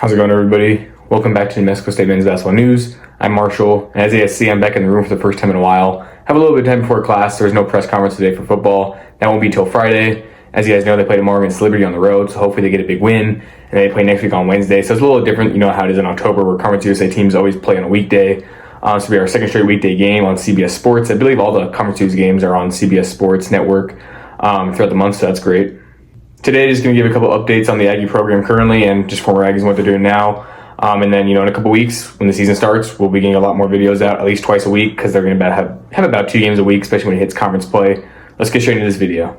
How's it going, everybody? Welcome back to the Mexico State Men's Basketball News. I'm Marshall, and as you guys see, I'm back in the room for the first time in a while. Have a little bit of time before class. There's no press conference today for football. That won't be till Friday. As you guys know, they play tomorrow against Liberty on the road, so hopefully they get a big win. And they play next week on Wednesday, so it's a little different, how it is in October, where Conference USA teams always play on a weekday. This will be our second straight weekday game on CBS Sports. I believe all the Conference USA games are on CBS Sports Network throughout the month, so that's great. Today, just going to give a couple updates on the Aggie program currently and just former Aggies and what they're doing now. And then, in a couple weeks, when the season starts, we'll be getting a lot more videos out, at least twice a week, because they're going to have about 2 games a week, especially when it hits conference play. Let's get straight into this video.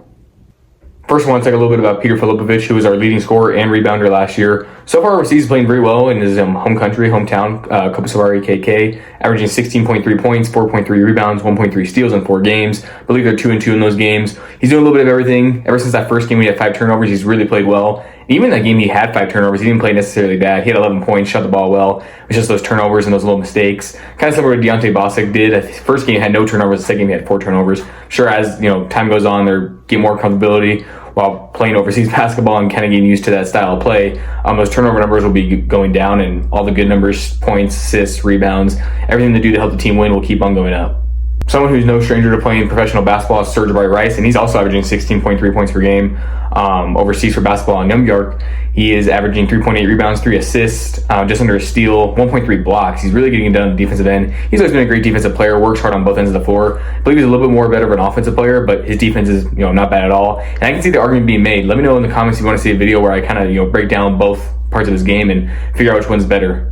First, I want to talk a little bit about Peter Filipovic, who was our leading scorer and rebounder last year. So far, overseas, he's playing very well in his hometown, Copasavari KK, averaging 16.3 points, 4.3 rebounds, 1.3 steals in 4 games. I believe they're 2-2 in those games. He's doing a little bit of everything. Ever since that first game, he had 5 turnovers. He's really played well. And even that game, he had 5 turnovers. He didn't play necessarily bad. He had 11 points, shot the ball well. It was just those turnovers and those little mistakes. Kind of similar to Deontay Bostic did. His first game, he had no turnovers. The second game, he had 4 turnovers. Sure, as time goes on, they're getting more comfortability while playing overseas basketball and kind of getting used to that style of play. Those turnover numbers will be going down, and all the good numbers, points, assists, rebounds, everything they do to help the team win will keep on going up. Someone who's no stranger to playing professional basketball is Serge Rice, and he's also averaging 16.3 points per game overseas for basketball in New York. He is averaging 3.8 rebounds, 3 assists, just under a steal, 1.3 blocks. He's really getting it done on the defensive end. He's always been a great defensive player, works hard on both ends of the floor. I believe he's a little bit more better of an offensive player, but his defense is not bad at all. And I can see the argument being made. Let me know in the comments if you want to see a video where I kind of break down both parts of his game and figure out which one's better.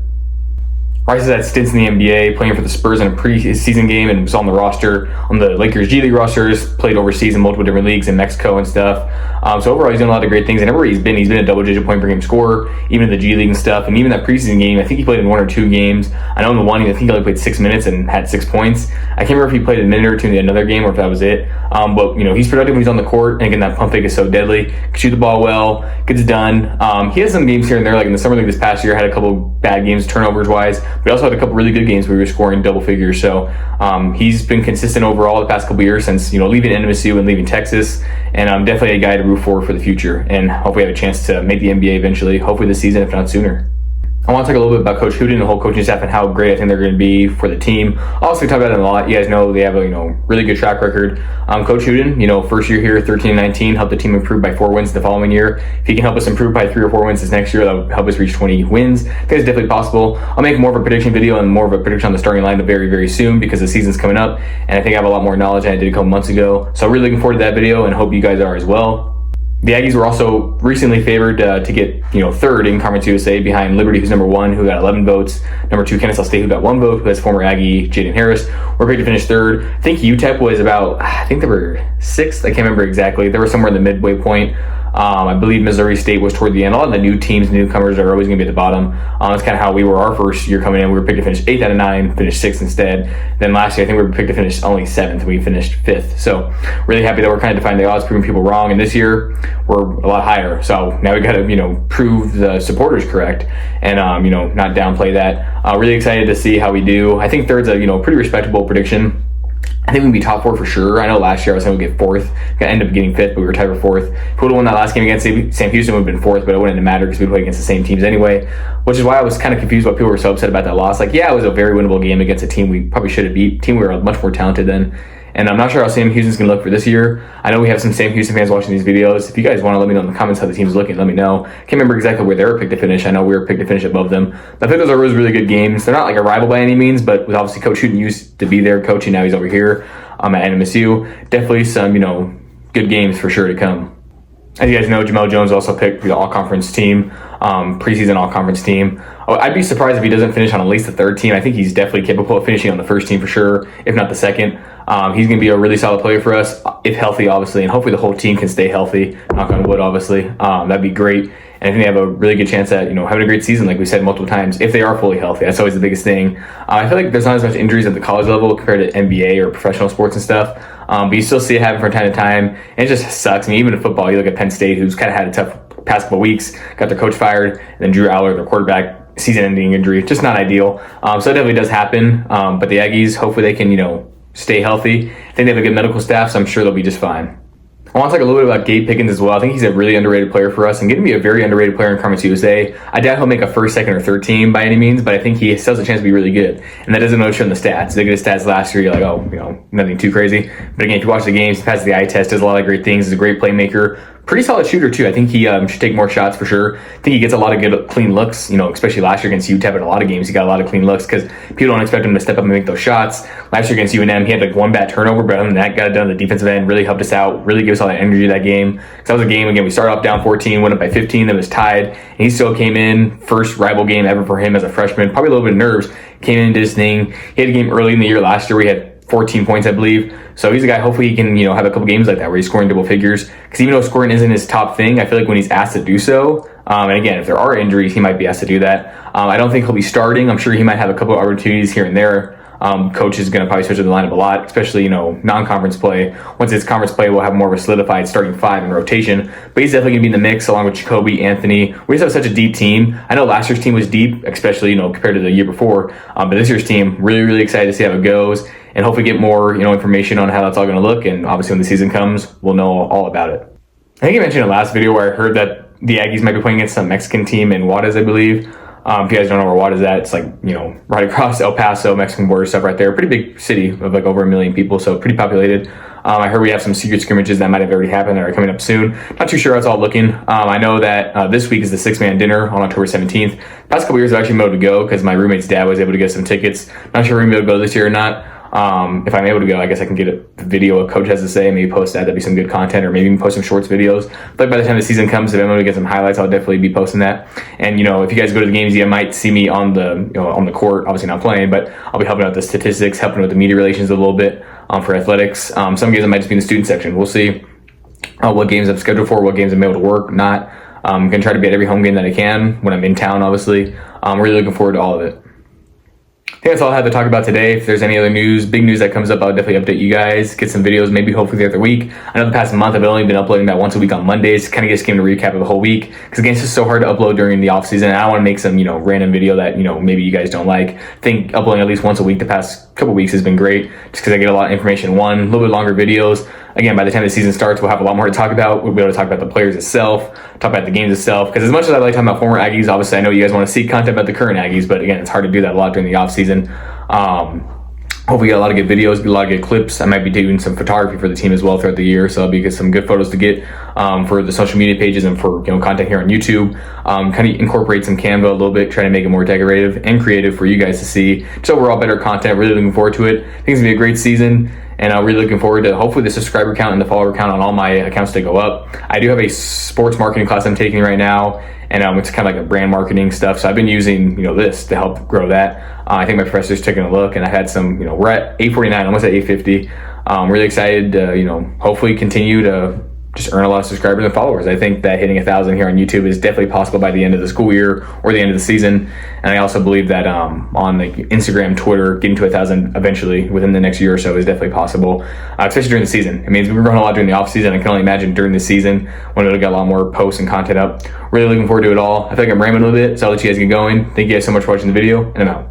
Rice has had stints in the NBA, playing for the Spurs in a preseason game, and was on the roster, on the Lakers G League rosters, played overseas in multiple different leagues in Mexico and stuff. So overall, he's doing a lot of great things. And everywhere he's been a double-digit point per game scorer, even in the G League and stuff. And even that preseason game, I think he played in 1 or 2 games. I know in the one, I think he only played 6 minutes and had 6 points. I can't remember if he played a minute or 2 in another game or if that was it. But he's productive when he's on the court. And again, that pump fake is so deadly. Can shoot the ball well, gets done. He has some games here and there, like in the summer league this past year, had a couple bad games turnovers-wise. But he also had a couple really good games where he was scoring double figures. So he's been consistent overall the past couple years since leaving NMSU and leaving Texas, and definitely a guy to root for the future, and hopefully have a chance to make the NBA eventually, hopefully this season if not sooner. I want to talk a little bit about Coach Huden and the whole coaching staff and how great I think they're going to be for the team. Also, we talk about them a lot. You guys know they have a really good track record. Coach Huden, first year here, 13-19, helped the team improve by 4 wins the following year. If he can help us improve by 3 or 4 wins this next year, that would help us reach 20 wins. I think it's definitely possible. I'll make more of a prediction video and more of a prediction on the starting lineup very, very soon because the season's coming up, and I think I have a lot more knowledge than I did a couple months ago. So I'm really looking forward to that video and hope you guys are as well. The Aggies were also recently favored to get, 3rd in Conference USA behind Liberty, who's number 1, who got 11 votes. Number 2, Kennesaw State, who got 1 vote, who has former Aggie Jaden Harris. We're picked to finish 3rd. I think UTEP was they were 6th. I can't remember exactly. They were somewhere in the midway point. I believe Missouri State was toward the end. A lot of the new teams, newcomers are always going to be at the bottom. That's kind of how we were our first year coming in. We were picked to finish 8th out of 9, finished 6th instead. Then last year, I think we were picked to finish only 7th. We finished 5th. So really happy that we're kind of defying the odds, proving people wrong. And this year, we're a lot higher. So now we got to, prove the supporters correct and, not downplay that. Really excited to see how we do. I think 3rd's a, pretty respectable prediction. I think we'd be top 4 for sure. I know last year I was saying we'd get 4th. Gonna end up getting 5th, but we were tied for 4th. If we would have won that last game against Sam Houston, we would have been 4th, but it wouldn't have mattered because we played against the same teams anyway, which is why I was kind of confused why people were so upset about that loss. It was a very winnable game against a team we probably should have beat, a team we were much more talented than. And I'm not sure how Sam Houston's going to look for this year. I know we have some Sam Houston fans watching these videos. If you guys want to let me know in the comments how the team's looking, let me know. I can't remember exactly where they were picked to finish. I know we were picked to finish above them. But I think those are really good games. They're not like a rival by any means, but with obviously Coach Huden used to be there coaching, now he's over here at NMSU. Definitely some, good games for sure to come. As you guys know, Jamel Jones also picked the all-conference team, preseason all-conference team. I'd be surprised if he doesn't finish on at least the 3rd team. I think he's definitely capable of finishing on the 1st team for sure, if not the 2nd. He's going to be a really solid player for us, if healthy, obviously, and hopefully the whole team can stay healthy. Knock on wood, obviously. That'd be great. And I think they have a really good chance at, having a great season, like we said multiple times, if they are fully healthy. That's always the biggest thing. I feel like there's not as much injuries at the college level compared to NBA or professional sports and stuff. But you still see it happen from time to time. And it just sucks. Even in football, you look at Penn State, who's kind of had a tough past couple weeks, got their coach fired, and then Drew Aller, their quarterback, season-ending injury. Just not ideal. So it definitely does happen. But the Aggies, hopefully they can, stay healthy. I think they have a good medical staff, so I'm sure they'll be just fine. I want to talk a little bit about Gabe Pickens as well. I think he's a really underrated player for us and going to be a very underrated player in Conference USA. I doubt he'll make a first, second, or third team by any means, but I think he still has a chance to be really good. And that doesn't really show in the stats. Look at his stats last year, you're like, oh, nothing too crazy. But again, if you watch the games, he passes the eye test, does a lot of great things, is a great playmaker. Pretty solid shooter too. I think he should take more shots for sure. I think he gets a lot of good clean looks, especially last year against UTEP in a lot of games. He got a lot of clean looks because people don't expect him to step up and make those shots. Last year against UNM, he had like one bad turnover, but other than that, got it done on the defensive end, really helped us out, really gave us all that energy that game. So that was a game, again, we started off down 14, went up by 15, then was tied, and he still came in, first rival game ever for him as a freshman, probably a little bit of nerves, came in, did his thing. He had a game early in the year last year where he had 14 points, I believe. So he's a guy, hopefully he can, have a couple games like that where he's scoring double figures. Because even though scoring isn't his top thing, I feel like when he's asked to do so, and again, if there are injuries, he might be asked to do that. I don't think he'll be starting. I'm sure he might have a couple of opportunities here and there. Coach is going to probably switch up the lineup a lot, especially, non-conference play. Once it's conference play, we'll have more of a solidified starting five in rotation. But he's definitely going to be in the mix along with Jacoby, Anthony. We just have such a deep team. I know last year's team was deep, especially, compared to the year before. But this year's team, really, really excited to see how it goes and hopefully get more, information on how that's all going to look. And obviously when the season comes, we'll know all about it. I think I mentioned in the last video where I heard that the Aggies might be playing against some Mexican team in Juarez, I believe. If you guys don't know where Juarez is at, it's like, right across El Paso, Mexican border stuff right there. Pretty big city of like over 1 million people, so pretty populated. I heard we have some secret scrimmages that might have already happened or are coming up soon. Not too sure how it's all looking. I know that this week is the 6-man dinner on October 17th. Past couple years I've actually been able to go because my roommate's dad was able to get some tickets. Not sure we're going to be able to go this year or not. If I'm able to go, I guess I can get a video what coach has to say, maybe post that. That'd be some good content, or maybe even post some shorts videos. But by the time the season comes, if I'm able to get some highlights, I'll definitely be posting that. And if you guys go to the games, you might see me on the on the court, obviously not playing, but I'll be helping out the statistics, helping with the media relations a little bit for athletics. Some games I might just be in the student section. We'll see what games I'm scheduled for, what games I'm able to work, not. I'm gonna try to be at every home game that I can when I'm in town, obviously. I'm really looking forward to all of it. I think that's all I have to talk about today. If there's any other news, big news that comes up, I'll definitely update you guys, get some videos, maybe hopefully the other week. I know the past month I've only been uploading about once a week on Mondays, kind of just came to recap of the whole week. Because again, it's just so hard to upload during the off season. I don't want to make some, random video that, maybe you guys don't like. I think uploading at least once a week the past couple weeks has been great, just because I get a lot of information. One, a little bit longer videos. Again, by the time the season starts, we'll have a lot more to talk about. We'll be able to talk about the players itself, talk about the games itself. Because as much as I like talking about former Aggies, obviously I know you guys want to see content about the current Aggies, but again, it's hard to do that a lot during the off season. Hopefully get a lot of good videos, a lot of good clips. I might be doing some photography for the team as well throughout the year, so I'll be some good photos to get for the social media pages and for content here on YouTube. Kind of incorporate some Canva a little bit, try to make it more decorative and creative for you guys to see. Just overall better content. Really looking forward to it. I think it's gonna be a great season. And I'm really looking forward to hopefully the subscriber count and the follower count on all my accounts to go up. I do have a sports marketing class I'm taking right now, and it's kind of like a brand marketing stuff. So I've been using this to help grow that. I think my professor's taking a look, and I had some. We're at 849, almost at 850. Really excited to hopefully continue to just earn a lot of subscribers and followers. I think that hitting 1,000 here on YouTube is definitely possible by the end of the school year or the end of the season. And I also believe that on like Instagram, Twitter, getting to 1,000 eventually within the next year or so is definitely possible, especially during the season. It means we're growing a lot during the off season. I can only imagine during the season when it'll get a lot more posts and content up. Really looking forward to it all. I feel like I'm rambling a little bit, so I'll let you guys get going. Thank you guys so much for watching the video, and I'm out.